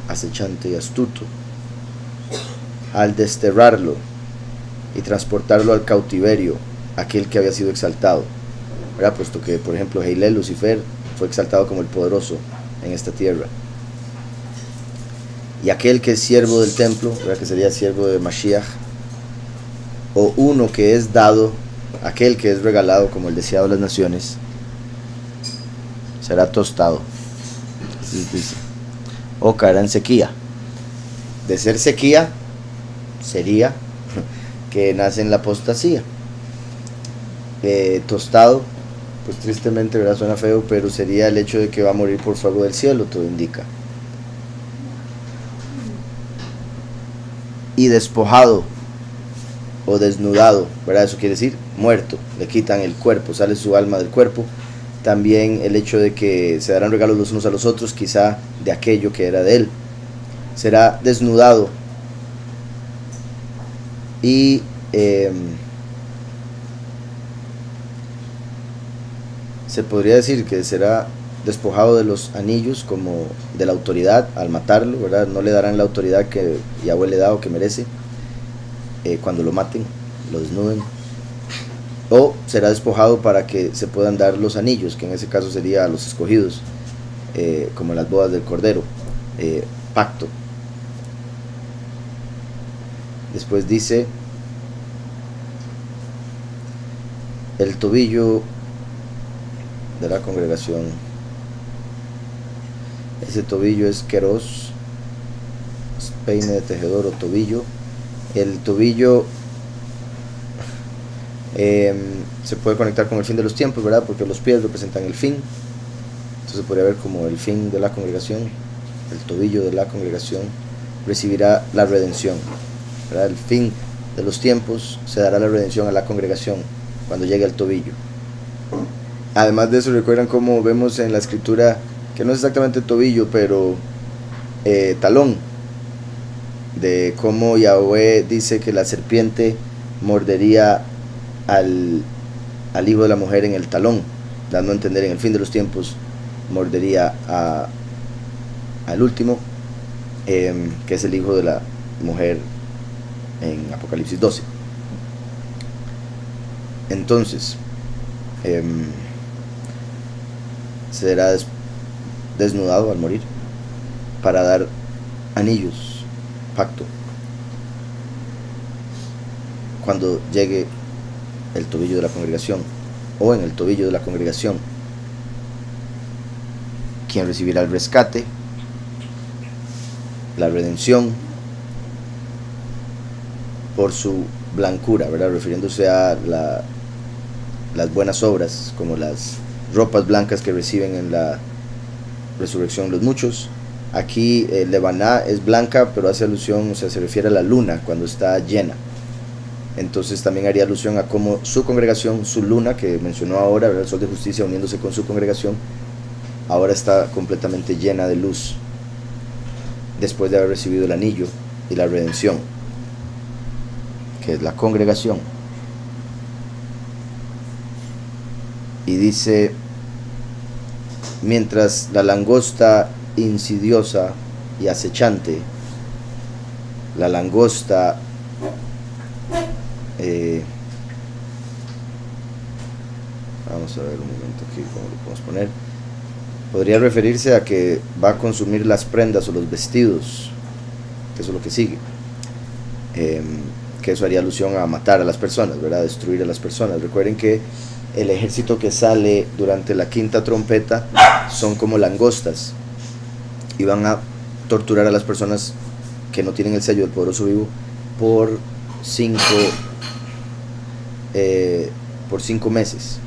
acechante y astuto. Al desterrarlo y transportarlo al cautiverio, aquel que había sido exaltado, ¿verdad? Puesto que, por ejemplo, Heilel, Lucifer, fue exaltado como el poderoso en esta tierra. Y aquel que es siervo del templo, ¿verdad? Que sería siervo de Mashiach, o uno que es dado, aquel que es regalado como el deseado de las naciones, será tostado, así dice, o caerá en sequía. De ser sequía, sería que nace en la apostasía. Tostado, pues tristemente, ¿verdad? Suena feo, pero sería el hecho de que va a morir por fuego del cielo, todo indica. Y despojado o desnudado, ¿verdad? Eso quiere decir muerto, le quitan el cuerpo, sale su alma del cuerpo. También el hecho de que se darán regalos los unos a los otros, quizá de aquello que era de él. Será desnudado y se podría decir que será despojado de los anillos, como de la autoridad al matarlo, ¿verdad? No le darán la autoridad que Yahweh le da o que merece cuando lo maten, lo desnuden. O será despojado para que se puedan dar los anillos, que en ese caso sería a los escogidos, como en las bodas del Cordero, pacto. Después dice, el tobillo de la congregación. Ese tobillo es queros, peine de tejedor o tobillo. El tobillo se puede conectar con el fin de los tiempos, ¿verdad? Porque los pies representan el fin. Entonces podría ver como el fin de la congregación, el tobillo de la congregación recibirá la redención, ¿verdad? El fin de los tiempos se dará la redención a la congregación cuando llegue al tobillo. Además de eso, recuerdan cómo vemos en la escritura que no es exactamente tobillo, pero talón, de cómo Yahweh dice que la serpiente mordería al hijo de la mujer en el talón, dando a entender en el fin de los tiempos mordería al último, que es el hijo de la mujer en Apocalipsis 12. Entonces será desnudado al morir para dar anillos, pacto, cuando llegue el tobillo de la congregación, o en el tobillo de la congregación, quien recibirá el rescate, la redención, por su blancura, ¿verdad? Refiriéndose a las buenas obras, como las ropas blancas que reciben en la resurrección los muchos. Aquí Lebaná es blanca, pero hace alusión, o sea, se refiere a la luna cuando está llena. Entonces también haría alusión a cómo su congregación, su luna, que mencionó ahora, ¿verdad? El sol de justicia uniéndose con su congregación, ahora está completamente llena de luz, después de haber recibido el anillo y la redención, que es la congregación. Y dice, mientras la langosta insidiosa y acechante, la langosta vamos a ver un momento aquí cómo lo podemos poner, podría referirse a que va a consumir las prendas o los vestidos, que eso es lo que sigue, que eso haría alusión a matar a las personas, ¿verdad? A destruir a las personas. Recuerden que el ejército que sale durante la quinta trompeta son como langostas y van a torturar a las personas que no tienen el sello del poderoso vivo por 5 meses.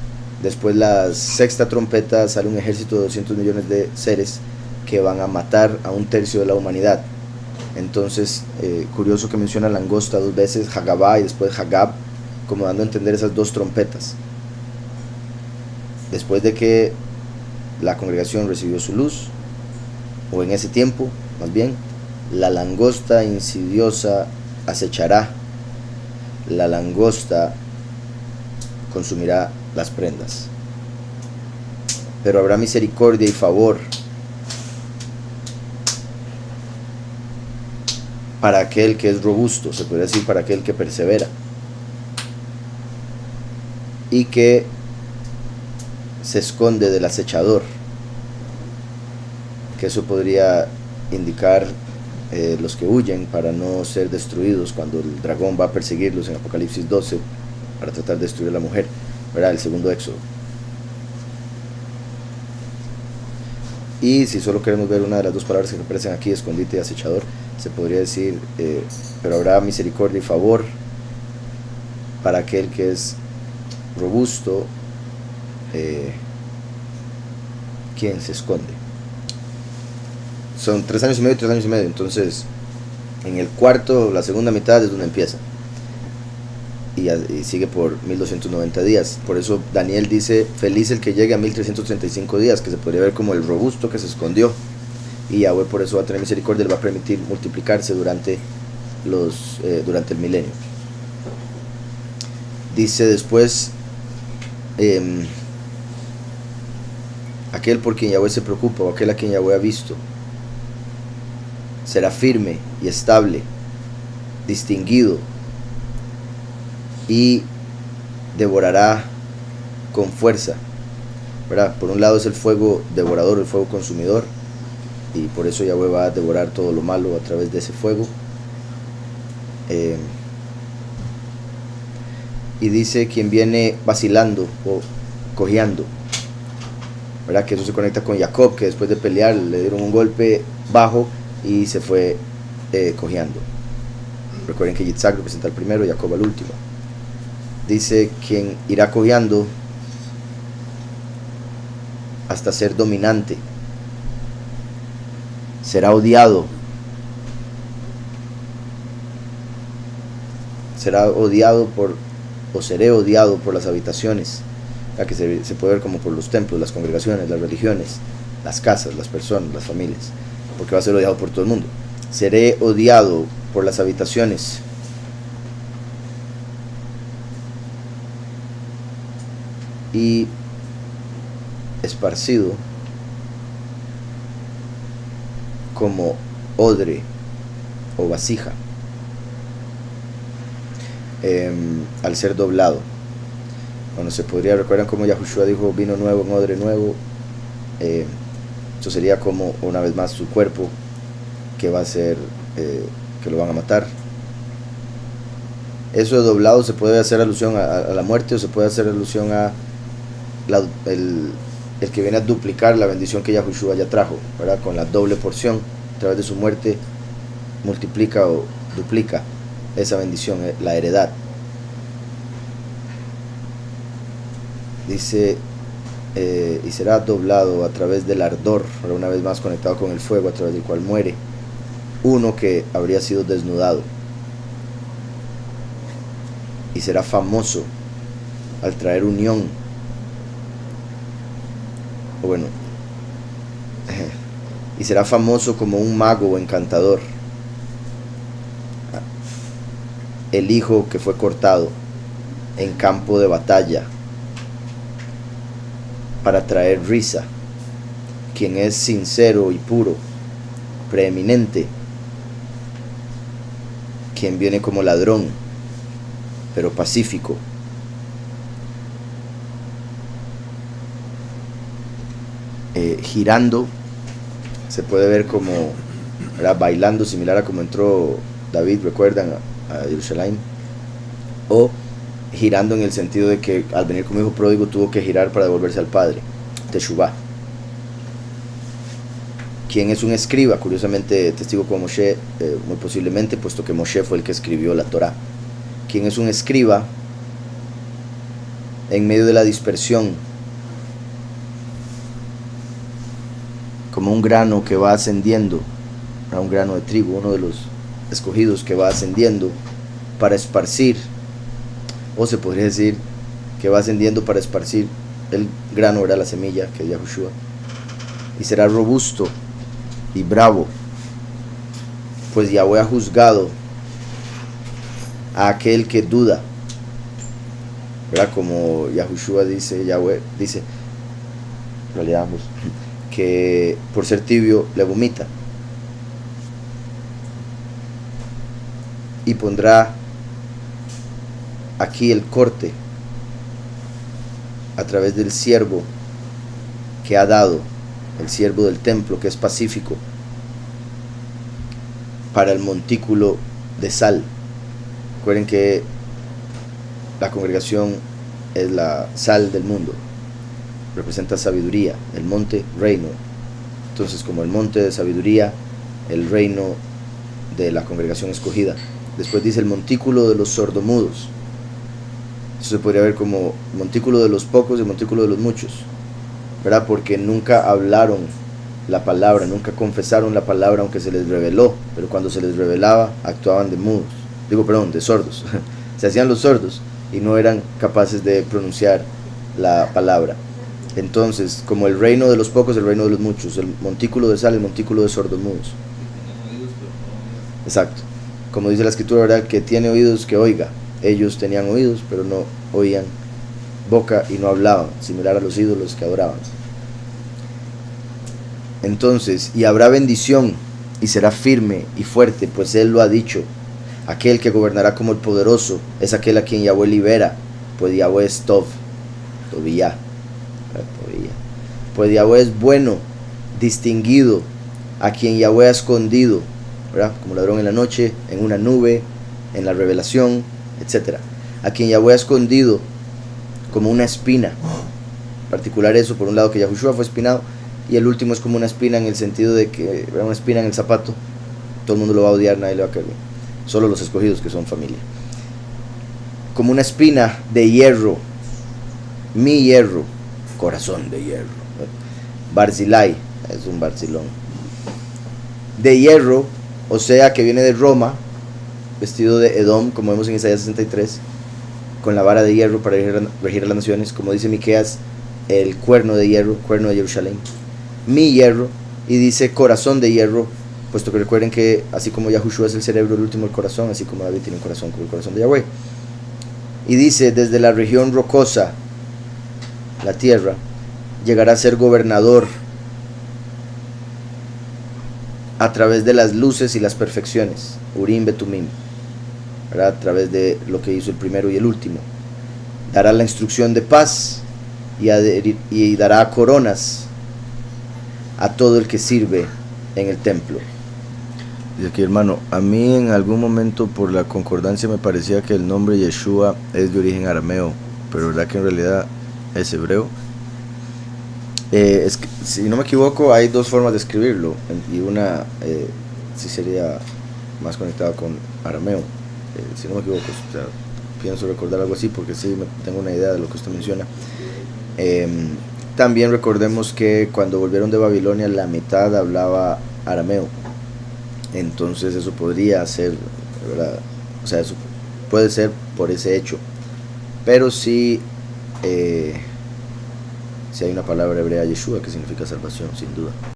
Después la sexta trompeta sale un ejército de 200 millones de seres que van a matar a 1/3 de la humanidad. Entonces, curioso que menciona langosta 2 veces, Hagabá y después Hagab, como dando a entender esas 2 trompetas. Después de que la congregación recibió su luz, o en ese tiempo, más bien, la langosta insidiosa acechará, la langosta consumirá las prendas. Pero habrá misericordia y favor para aquel que es robusto, se podría decir para aquel que persevera y que se esconde del acechador, que eso podría indicar los que huyen para no ser destruidos cuando el dragón va a perseguirlos en Apocalipsis 12 para tratar de destruir a la mujer, ¿verdad? El segundo éxodo. Y si solo queremos ver una de las dos palabras que aparecen aquí, escondite y acechador, se podría decir, pero habrá misericordia y favor para aquel que es robusto, quien se esconde. Son 3 años y medio y 3 años y medio, entonces en el cuarto, la segunda mitad es donde empieza y sigue por 1290 días. Por eso Daniel dice, feliz el que llegue a 1335 días, que se podría ver como el robusto que se escondió, y Yahweh por eso va a tener misericordia, le va a permitir multiplicarse durante el milenio. Dice después, aquel por quien Yahweh se preocupa, o aquel a quien Yahweh ha visto, será firme y estable, distinguido, y devorará con fuerza, ¿verdad? Por un lado es el fuego devorador, el fuego consumidor, y por eso Yahweh va a devorar todo lo malo a través de ese fuego. Y dice quien viene vacilando o cojeando, ¿verdad? Que eso se conecta con Jacob, que después de pelear le dieron un golpe bajo y se fue cojeando. Recuerden que Yitzhak representa al primero y Jacob al último. Dice quien irá cojeando hasta ser dominante, será odiado, seré odiado por las habitaciones, que se puede ver como por los templos, las congregaciones, las religiones, las casas, las personas, las familias, porque va a ser odiado por todo el mundo. Seré odiado por las habitaciones, y esparcido como odre o vasija, al ser doblado. Bueno, se podría, recuerdan como Yahushua dijo, vino nuevo en odre nuevo. Eso sería como una vez más su cuerpo que va a ser, que lo van a matar. Eso de doblado se puede hacer alusión a la muerte, o se puede hacer alusión a el que viene a duplicar la bendición que Yahushua ya trajo, ¿verdad? Con la doble porción a través de su muerte multiplica o duplica esa bendición, la heredad. Dice, y será doblado a través del ardor, una vez más conectado con el fuego, a través del cual muere uno que habría sido desnudado, y será famoso al traer unión, o bueno, y será famoso como un mago o encantador, el hijo que fue cortado en campo de batalla para traer risa, quien es sincero y puro, preeminente, quien viene como ladrón, pero pacífico. Girando, se puede ver como, ¿verdad? Bailando, similar a como entró David, recuerdan, a Jerusalén, o girando en el sentido de que al venir como hijo pródigo tuvo que girar para devolverse al padre, Teshuvah. Quien es un escriba, curiosamente testigo como Moshe, muy posiblemente, puesto que Moshe fue el que escribió la Torá. Quien es un escriba en medio de la dispersión, como un grano que va ascendiendo, un grano de trigo, uno de los escogidos que va ascendiendo para esparcir, o se podría decir que va ascendiendo para esparcir el grano, era la semilla, que es Yahushua, y será robusto y bravo, pues Yahweh ha juzgado a aquel que duda, ¿verdad? Como Yahushua dice, Yahweh dice, en realidad ambos, que por ser tibio le vomita, y pondrá aquí el corte a través del siervo que ha dado, el siervo del templo, que es pacífico, para el montículo de sal. Recuerden que la congregación es la sal del mundo, representa sabiduría, el monte, reino. Entonces, como el monte de sabiduría, el reino de la congregación escogida. Después dice el montículo de los sordomudos. Eso se podría ver como montículo de los pocos y montículo de los muchos, ¿verdad? Porque nunca hablaron la palabra, nunca confesaron la palabra aunque se les reveló, pero cuando se les revelaba actuaban de mudos, de sordos. Se hacían los sordos y no eran capaces de pronunciar la palabra. Entonces, como el reino de los pocos, el reino de los muchos, el montículo de sal, el montículo de sordomudos. Exacto. Como dice la escritura, ¿verdad? Que tiene oídos que oiga. Ellos tenían oídos, pero no oían, boca y no hablaban, similar a los ídolos que adoraban. Entonces, y habrá bendición, y será firme y fuerte, pues él lo ha dicho. Aquel que gobernará como el poderoso es aquel a quien Yahweh libera, pues Yahweh es Tobiyah. Pues Yahweh es bueno, distinguido, a quien Yahweh ha escondido, ¿verdad? Como ladrón en la noche, en una nube, en la revelación, etc. A quien Yahweh ha escondido como una espina. En particular eso, por un lado, que Yahushua fue espinado, y el último es como una espina en el sentido de que, ¿verdad? Una espina en el zapato, todo el mundo lo va a odiar, nadie le va a querer bien, solo los escogidos que son familia. Como una espina de hierro, mi hierro, corazón de hierro. Barzilai, es un barzilón. De hierro, o sea que viene de Roma, vestido de Edom, como vemos en Isaías 63, con la vara de hierro para regir a las naciones, como dice Miqueas, el cuerno de hierro, cuerno de Jerusalén, mi hierro, y dice corazón de hierro, puesto que recuerden que así como Yahushua es el cerebro, el último el corazón, así como David tiene un corazón como el corazón de Yahweh. Y dice, desde la región rocosa, la tierra, llegará a ser gobernador a través de las luces y las perfecciones, Urim Betumim, ¿verdad? A través de lo que hizo el primero y el último. Dará la instrucción de paz y dará coronas a todo el que sirve en el templo. Dice aquí, hermano, a mí en algún momento por la concordancia me parecía que el nombre Yeshua es de origen arameo, pero verdad que en realidad es hebreo. Es que, si no me equivoco, hay dos formas de escribirlo, y una sí sería más conectada con arameo, si no me equivoco, o sea, pienso recordar algo así porque sí tengo una idea de lo que usted menciona. También recordemos que cuando volvieron de Babilonia la mitad hablaba arameo, entonces eso podría ser, ¿verdad? O sea, eso puede ser por ese hecho, pero sí si hay una palabra hebrea Yeshua que significa salvación, sin duda.